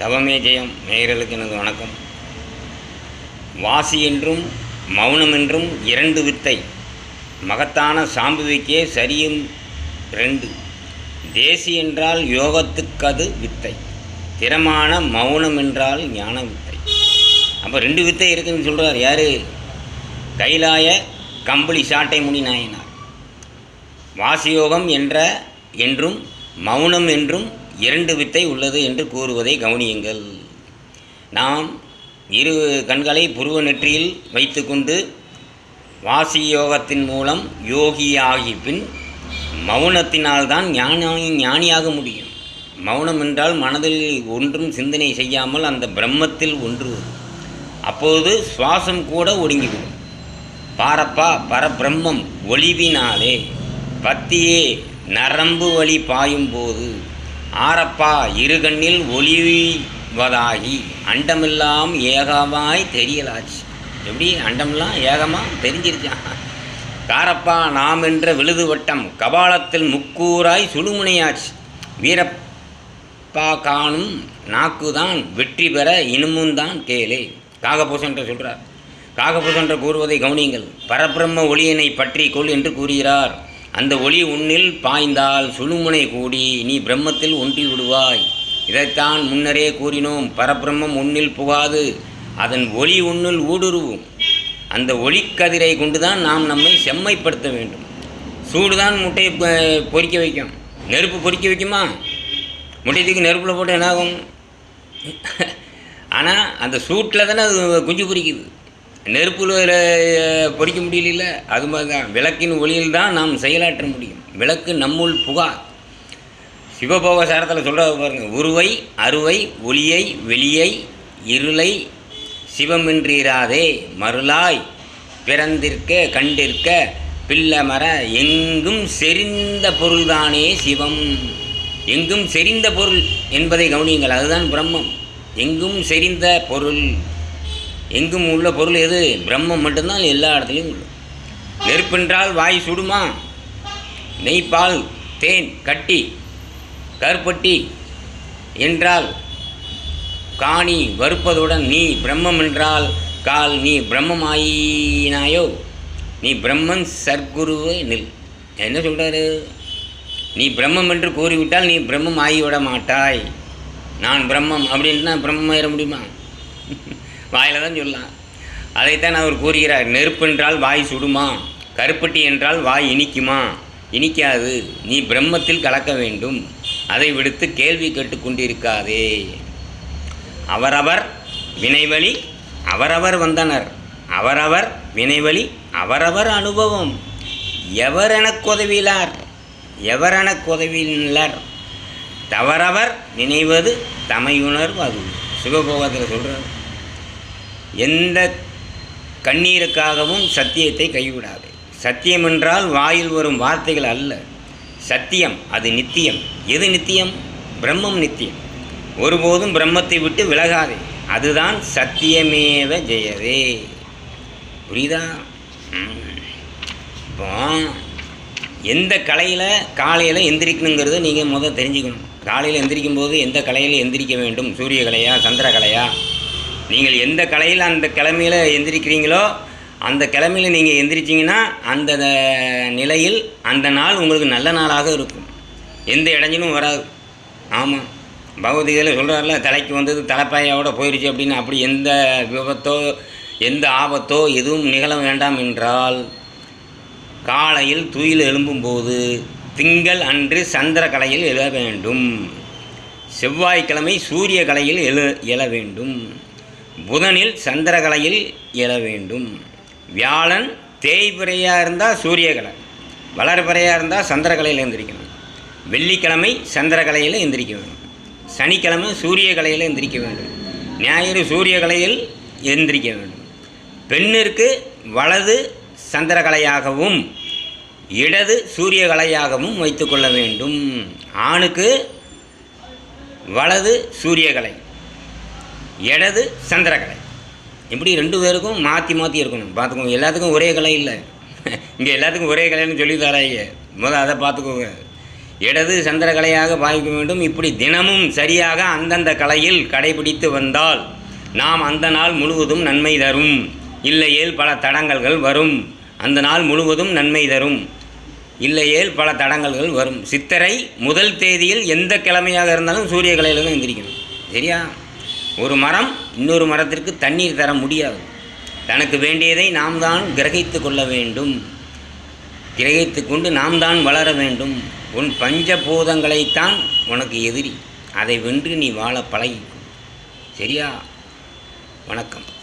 தவமே ஜெயம் நேயர்களுக்கு எனது வணக்கம். வாசி என்றும் மௌனம் என்றும் இரண்டு வித்தை, மகத்தான சாம்புவிக்கே சரியும் ரெண்டு. தேசி என்றால் யோகத்துக்கது வித்தை, திறமான மௌனம் என்றால் ஞான வித்தை. அப்போ ரெண்டு வித்தை இருக்குதுன்னு சொல்கிறார். யார்? கைலாய கம்பளி சாட்டை முனி நாயனார். வாசியோகம் என்றும் மௌனம் என்றும் இரண்டு வித்தை உள்ளது என்று கூறுவதை கவனியுங்கள். நாம் இரு கண்களை புருவ நெற்றியில் வைத்து கொண்டு வாசியோகத்தின் மூலம் யோகியாகி பின் மௌனத்தினால்தான் ஞானியாக முடியும். மௌனம் என்றால் மனதில் ஒன்றும் சிந்தனை செய்யாமல் அந்த பிரம்மத்தில் ஒன்றுவது. அப்போது சுவாசம் கூட ஒடுங்கிவிடும். பாரப்பா பரபிரம்மம் ஒளிவினாலே பத்தியே நரம்பு வழி பாயும் போது ஆரப்பா இரு கண்ணில் ஒளிவதாகி அண்டமெல்லாம் ஏகமாய் தெரியலாச்சு. எப்படி அண்டமெல்லாம் ஏகமாக தெரிஞ்சிருச்சான். காரப்பா நாம் என்ற விழுது வட்டம் கபாலத்தில் முக்கூராய் சுழுமுனையாச்சு. வீரப்பா காணும் நாக்குதான் வெற்றி பெற இனிமும்தான் கேளே. காகபூசன்ற சொல்கிறார். காகபூசன்ற கூறுவதை கவனியுங்கள். பரபிரம்ம ஒளியினை பற்றி கொள் என்று கூறுகிறார். அந்த ஒளி உன்னில் பாய்ந்தால் சுழுமுனை கூடி நீ பிரம்மத்தில் ஒன்றி விடுவாய். இதைத்தான் முன்னரே கூறினோம். பரபிரம்மம் உன்னில் புகாது, அதன் ஒளி உன்னில் ஊடுருவும். அந்த ஒளிக்கதிரை கொண்டுதான் நாம் நம்மை செம்மைப்படுத்த வேண்டும். சூடுதான் முட்டையை பொறிக்க வைக்கும். நெருப்பு பொறிக்க வைக்குமா? முட்டையத்துக்கு நெருப்பில் போட்டு என்னாகும்? ஆனால் அந்த சூட்டில் தானே அது குஞ்சு பொறிக்குது. நெருப்பில் பொறிக்க முடியல. அது மாதிரி தான் விளக்கின் ஒளியில் தான் நாம் செயலாற்ற முடியும். விளக்கு நம்முள் புகார். சிவபோக சாரத்தில் சொல்கிற பாருங்கள். உருவை அருவை ஒளியை வெளியை இருளை சிவமின்றீராதே மருளாய் பிறந்திருக்க கண்டிருக்க பிள்ளமர எங்கும் செறிந்த பொருள்தானே சிவம். எங்கும் செறிந்த பொருள் என்பதை கவனியுங்கள். அதுதான் பிரம்மம். எங்கும் செறிந்த பொருள். எங்கும் உள்ள பொருள் எது? பிரம்மம் மட்டும்தான் எல்லா இடத்துலையும் உள்ள. நெருப்பென்றால் வாய் சுடுமா? நெய் பால் தேன் கட்டி கருப்பட்டி என்றால் காணி வறுப்பதுடன் நீ பிரம்மம் என்றால் கால் நீ பிரம்மம் ஆயினாயோ. நீ பிரம்மன் சர்க்குருவே நில். என்ன சொல்கிறாரு? நீ பிரம்மம் என்று கூறிவிட்டால் நீ பிரம்மம் ஆகிவிட மாட்டாய். நான் பிரம்மம் அப்படின்ட்டுனா பிரம்மம் ஆயிட முடியுமா? வாயில் தான் சொல்லலாம். அதைத்தான் அவர் கூறுகிறார். நெருப்பு என்றால் வாய் சுடுமா? கருப்பட்டி என்றால் வாய் இனிக்குமா? இனிக்காது. நீ பிரம்மத்தில் கலக்க வேண்டும். அதை விடுத்து கேள்வி கேட்டுக்கொண்டிருக்காதே. அவரவர் வினைவழி அவரவர் வந்தனர். அவரவர் வினைவழி அவரவர் அனுபவம். எவரெனக் உதவிலார் எவரெனக் உதவிலர் தவறவர் நினைவது தமையுணர்வு. அது சிவபோகத்தில் சொல்கிறார். எந்த கண்ணீருக்காகவும் சத்தியத்தை கைவிடாது. சத்தியம் என்றால் வாயில் வரும் வார்த்தைகள் அல்ல. சத்தியம் அது நித்தியம். எது நித்தியம்? பிரம்மம் நித்தியம். ஒருபோதும் பிரம்மத்தை விட்டு விலகாதே. அதுதான் சத்தியமேவ ஜெயதே. புரியுதா? இப்போ எந்த கலையில் காலையில் எந்திரிக்கணுங்கிறத நீங்கள் முதல் தெரிஞ்சுக்கணும். காலையில் எந்திரிக்கும் போது எந்த கலையில் எந்திரிக்க வேண்டும்? சூரிய கலையா சந்திர கலையா? நீங்கள் எந்த கலையில் அந்த கிழமையில் எந்திரிக்கிறீங்களோ அந்த கிழமையில் நீங்கள் எந்திரிச்சிங்கன்னா அந்த நிலையில் அந்த நாள் உங்களுக்கு நல்ல நாளாக இருக்கும். எந்த இடைஞ்சலும் வராது. ஆமாம், பகவத்கீதையில் சொல்கிறார்ல, தலைக்கு வந்தது தலைப்பாயோட போயிடுச்சு அப்படின்னு. அப்படி எந்த விபத்தோ எந்த ஆபத்தோ எதுவும் நிகழ வேண்டாம் என்றால் காலையில் துயில் எழும்பும்போது திங்கள் அன்று சந்திர கலையில் எழ வேண்டும். செவ்வாய்க்கிழமை சூரிய கலையில் எழ வேண்டும். புதனில் சந்திரகலையில் எழ வேண்டும். வியாழன் தேய்பிறையாக இருந்தால் சூரியகலை, வளர்பிறையாக இருந்தால் சந்திரகலையில் எந்திரிக்கணும். வெள்ளிக்கிழமை சந்திரகலையில் எந்திரிக்க வேண்டும். சனிக்கிழமை சூரியகலையில் எந்திரிக்க வேண்டும். ஞாயிறு சூரியகலையில் எந்திரிக்க வேண்டும். பெண்ணிற்கு வலது சந்திரகலையாகவும் இடது சூரியகலையாகவும் வைத்துக்கொள்ள வேண்டும். ஆணுக்கு வலது சூரியகலை, இடது சந்திரகலை. இப்படி ரெண்டு பேருக்கும் மாற்றி மாற்றி இருக்கணும். பார்த்துக்கோங்க. எல்லாத்துக்கும் ஒரே கலை இல்லை. இங்கே எல்லாத்துக்கும் ஒரே கலைன்னு சொல்லி தராங்க. முதல்ல அதை பார்த்துக்கோங்க. இடது சந்திரகலையாக பாவிக்க வேண்டும். இப்படி தினமும் சரியாக அந்தந்த கலையில் கடைபிடித்து வந்தால் நாம் அந்த நாள் முழுவதும் நன்மை தரும். இல்லையேல் பல தடங்கல்கள் வரும். அந்த நாள் முழுவதும் நன்மை தரும். இல்லையேல் பல தடங்கல்கள் வரும். சித்திரை முதல் தேதியில் எந்த கிழமையாக இருந்தாலும் சூரிய கலையில் தான் எந்திரிக்கணும். சரியா? ஒரு மரம் இன்னொரு மரத்திற்கு தண்ணீர் தர முடியாது. தனக்கு வேண்டியதை நாம் தான் கிரகித்து கொள்ள வேண்டும். கிரகித்து கொண்டு நாம் தான் வளர வேண்டும். உன் பஞ்சபூதங்களைத்தான் உனக்கு எதிரி. அதை வென்று நீ வாழ பழகி. சரியா? வணக்கம்.